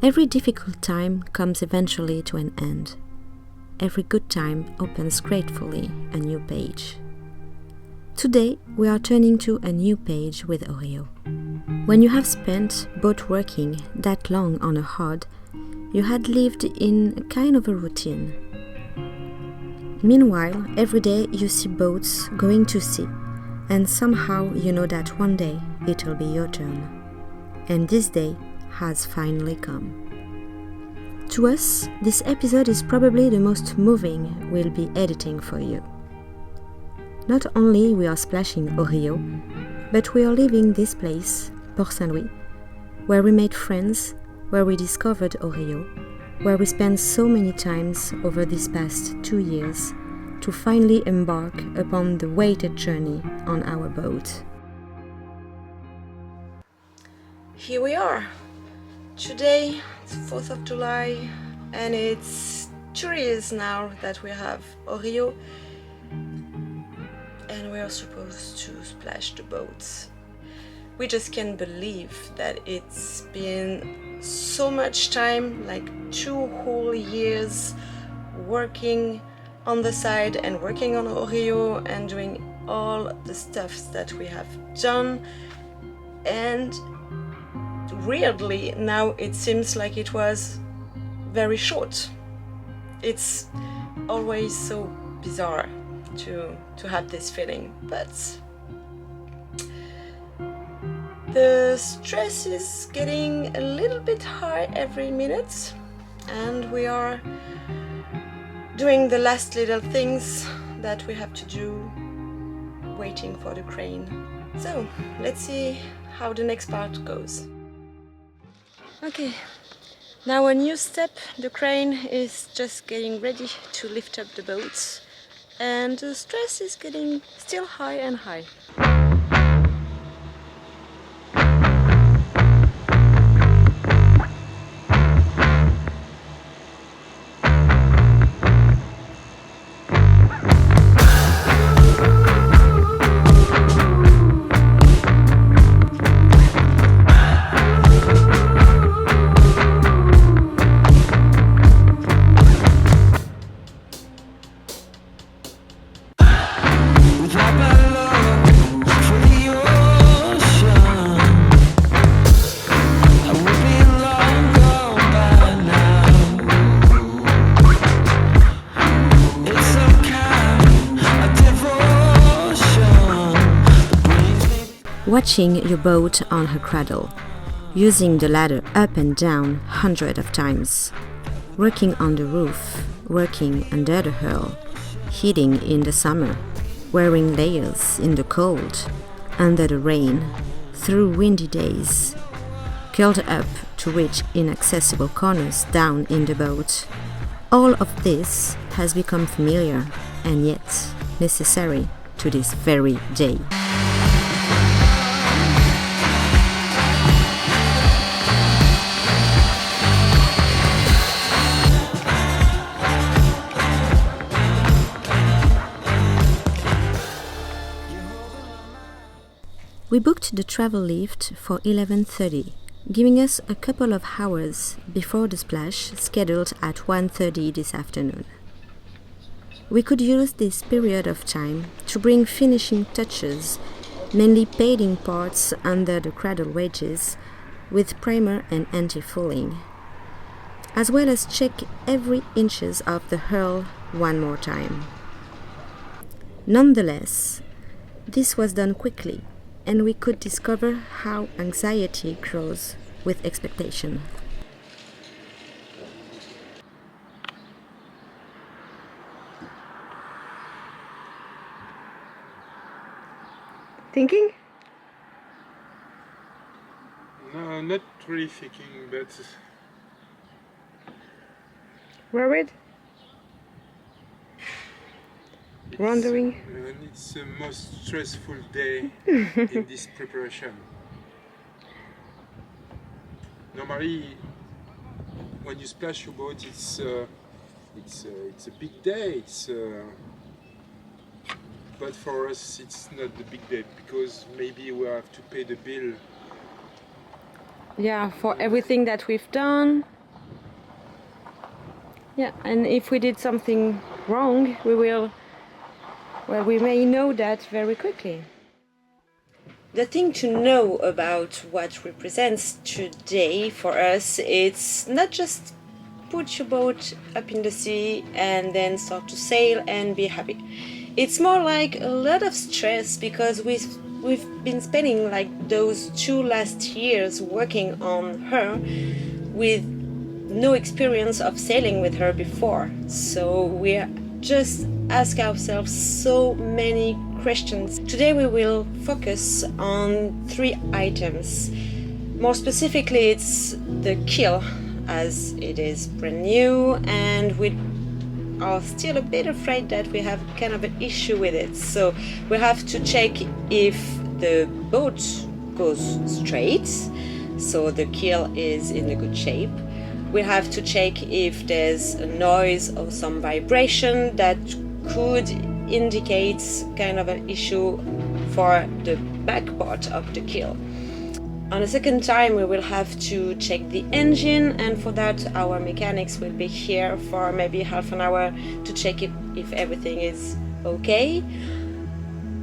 Every difficult time comes eventually to an end. Every good time opens gratefully a new page. Today, we are turning to a new page with ORIYO. When you have spent boat working that long on a hod, you had lived in a kind of a routine. Meanwhile, every day you see boats going to sea, and somehow you know that one day it'll be your turn. And this day has finally come. To us, this episode is probably the most moving we'll be editing for you. Not only we are splashing ORIYO, but we are leaving this place, Port Saint-Louis, where we made friends, where we discovered ORIYO, where we spent so many times over these past 2 years to finally embark upon the waited journey on our boat. Here we are. Today, it's 4th of July, and it's 2 years now that we have ORIYO, and we are supposed to splash the boats. We just can't believe that it's been so much time, like 2 whole years, working on the side and working on ORIYO and doing all the stuff that we have done, and weirdly now it seems like it was very short. It's always so bizarre to have this feeling, but the stress is getting a little bit high every minute, and we are doing the last little things that we have to do, waiting for the crane. So let's see how the next part goes. Okay, now a new step. The crane is just getting ready to lift up the boats, and the stress is getting still high and high. Watching your boat on her cradle, using the ladder up and down hundreds of times, working on the roof, working under the hull, heating in the summer, wearing layers in the cold, under the rain, through windy days, curled up to reach inaccessible corners down in the boat. All of this has become familiar and yet necessary to this very day. We booked the travel lift for 11:30, giving us a couple of hours before the splash scheduled at 1:30 this afternoon. We could use this period of time to bring finishing touches, mainly painting parts under the cradle wedges with primer and anti-fouling, as well as check every inches of the hull one more time. Nonetheless, this was done quickly, and we could discover how anxiety grows with expectation. Thinking? No, not really thinking, but Worried? Wondering? It's the most stressful day in this preparation. Normally, when you splash your boat, it's a big day. But for us, it's not the big day because maybe we have to pay the bill. Yeah, for everything that we've done, Yeah, and if we did something wrong, we may know that very quickly. The thing to know about what represents today for us, it's not just put your boat up in the sea and then start to sail and be happy. It's more like a lot of stress because we've been spending like those 2 last years working on her with no experience of sailing with her before. So we just ask ourselves so many questions. Today we will focus on 3 items. More specifically, it's the keel, as it is brand new and we are still a bit afraid that we have kind of an issue with it. So we have to check if the boat goes straight, so the keel is in a good shape. We have to check if there's a noise or some vibration that could indicate kind of an issue for the back part of the keel. On the second time, we will have to check the engine, and for that our mechanics will be here for maybe half an hour to check if everything is okay.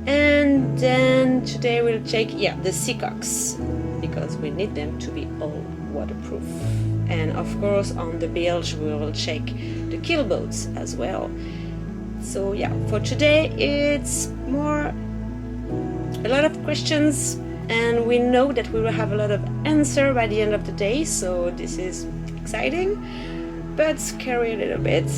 And then today we'll check the seacocks, because we need them to be all waterproof. And of course on the bilge we will check the keel boats as well. So for today it's more a lot of questions, and we know that we will have a lot of answer by the end of the day, so this is exciting but scary a little bit.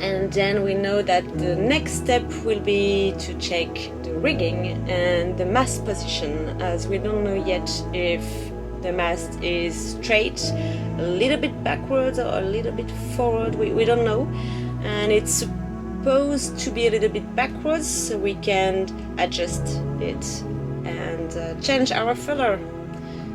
And then we know that the next step will be to check the rigging and the mast position, as we don't know yet if the mast is straight, a little bit backwards or a little bit forward, we don't know. And it's supposed to be a little bit backwards, so we can adjust it and change our furler.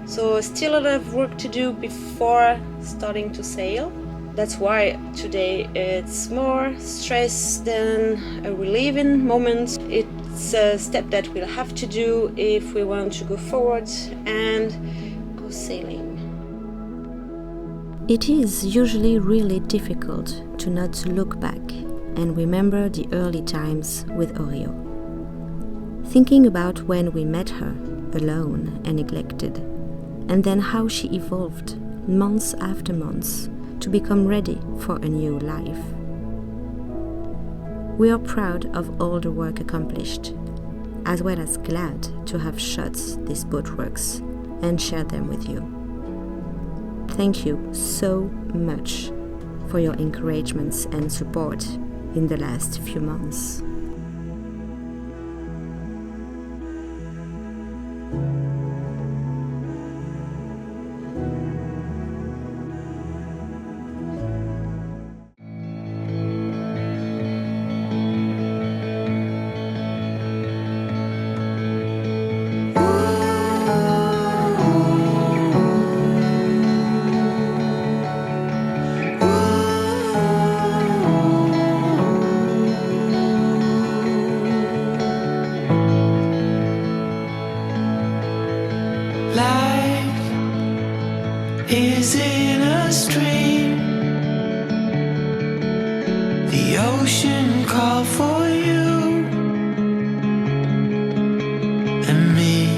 So still a lot of work to do before starting to sail. That's why today it's more stress than a relieving moment. It's a step that we'll have to do if we want to go forward and go sailing. It is usually really difficult to not look back and remember the early times with Oriyo. Thinking about when we met her, alone and neglected, and then how she evolved months after months to become ready for a new life. We are proud of all the work accomplished, as well as glad to have shot these boatworks and shared them with you. Thank you so much for your encouragements and support in the last few months. Is in a stream. The ocean called for you and me.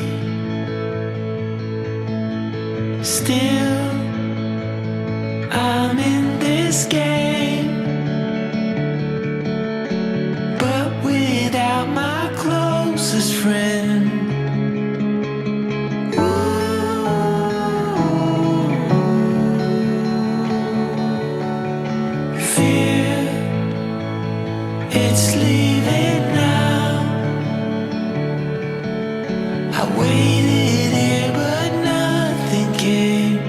Still, I'm in this game, but without my closest friend. It's leaving now. I waited here but nothing came.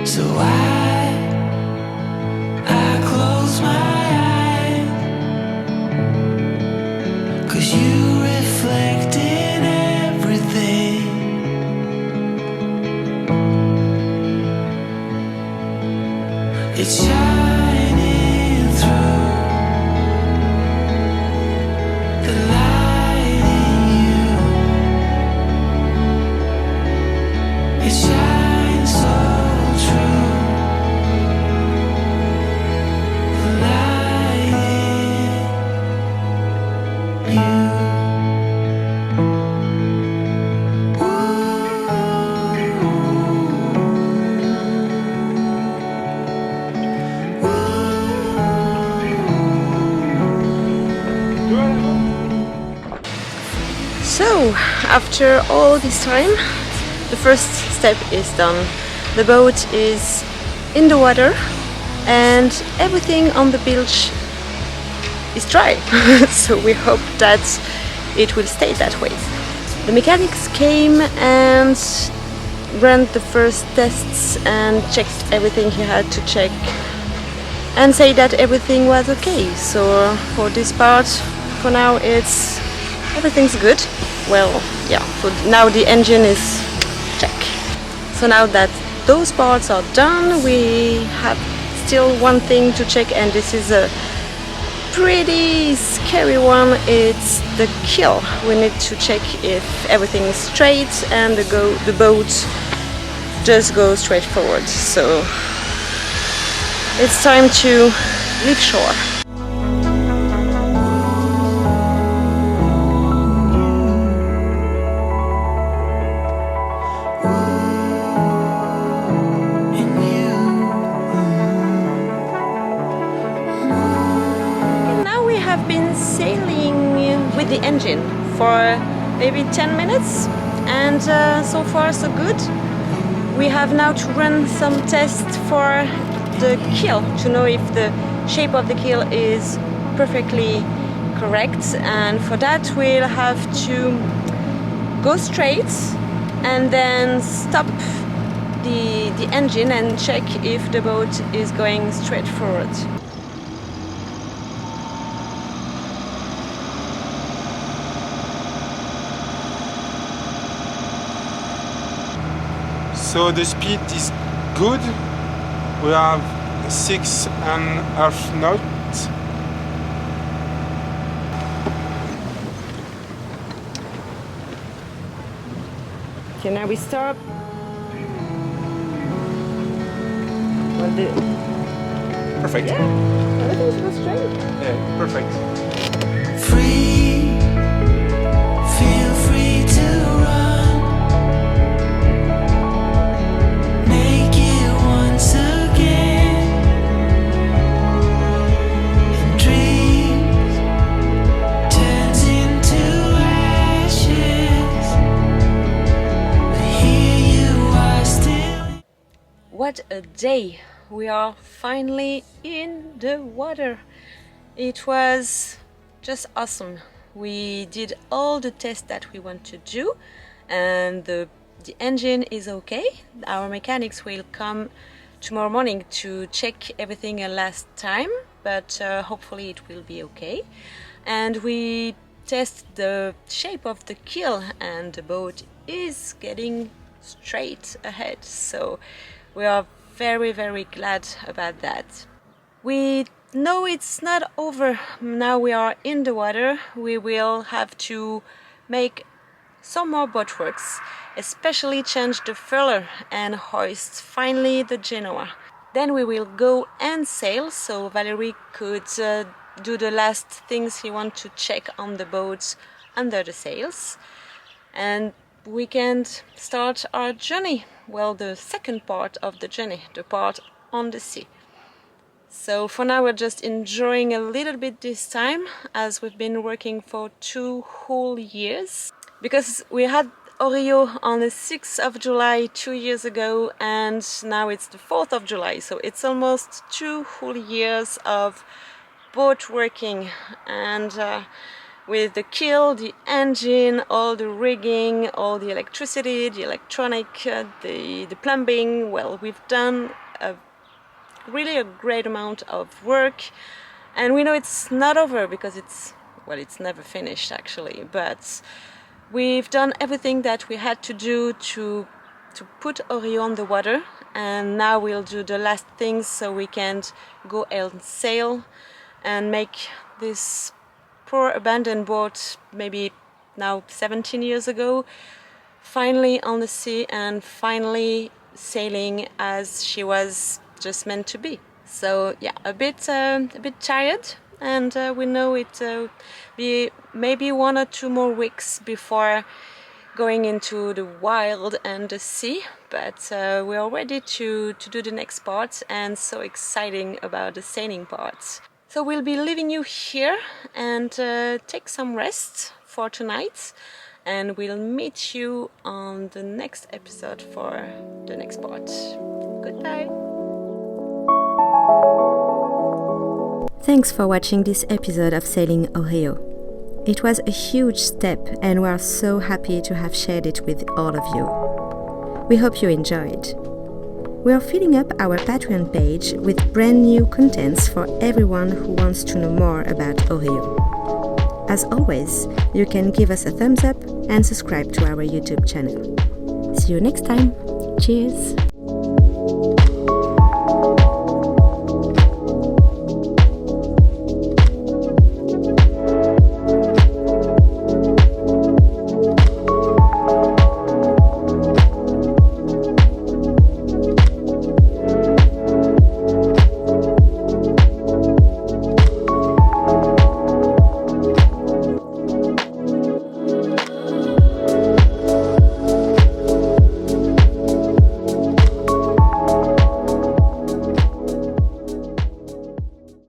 So I close my eyes, 'cause you reflect in everything. It's shining through. It shines so true. after all this time, the first step is done. The boat is in the water and everything on the beach is dry. So we hope that it will stay that way. The mechanics came and ran the first tests and checked everything he had to check and say that everything was okay. So for this part, for now everything's good. Well, yeah, so now the engine is check. So now that those parts are done, we have still one thing to check, and this is a pretty scary one. It's the keel. We need to check if everything is straight and the boat just goes straight forward. So it's time to leave shore. Sailing with the engine for maybe 10 minutes, and so far so good. We have now to run some tests for the keel to know if the shape of the keel is perfectly correct, and for that we'll have to go straight and then stop the engine and check if the boat is going straight forward. So the speed is good. We have 6.5 knots. Okay, now we stop. Perfect. Yeah, everything's goes straight. Yeah, perfect. Free, feel free to run. Make it once again. And dreams turns into ashes. But here you are still. What a day! We are finally in the water. It was just awesome. We did all the tests that we want to do, and the engine is okay. Our mechanics will come tomorrow morning to check everything a last time, but hopefully it will be okay. And we test the shape of the keel, and the boat is getting straight ahead. So we are very glad about that. We know it's not over. Now we are in the water. We will have to make some more boat works, especially change the furler and hoist finally the Genoa. Then we will go and sail, so Valery could do the last things he wants to check on the boat under the sails. And we can start our journey. Well, the second part of the journey, the part on the sea. So for now we're just enjoying a little bit this time, as we've been working for 2 whole years. Because we had ORIYO on the 6th of July 2 years ago, and now it's the 4th of July, so it's almost 2 whole years of boat working, and with the keel, the engine, all the rigging, all the electricity, the electronic, the plumbing. Well, we've done really a great amount of work, and we know it's not over because it's never finished actually, but we've done everything that we had to do to put ORIYO on the water, and now we'll do the last things so we can go and sail and make this poor abandoned boat, maybe now 17 years ago, finally on the sea and finally sailing as she was just meant to be. So yeah, a bit tired, and we know it be maybe 1 or 2 more weeks before going into the wild and the sea, but we are ready to do the next part, and so exciting about the sailing part. So we'll be leaving you here and take some rest for tonight, and we'll meet you on the next episode for the next part. Goodbye! Thanks for watching this episode of Sailing ORIYO. It was a huge step and we are so happy to have shared it with all of you. We hope you enjoyed. We are filling up our Patreon page with brand new contents for everyone who wants to know more about ORIYO. As always, you can give us a thumbs up and subscribe to our YouTube channel. See you next time. Cheers!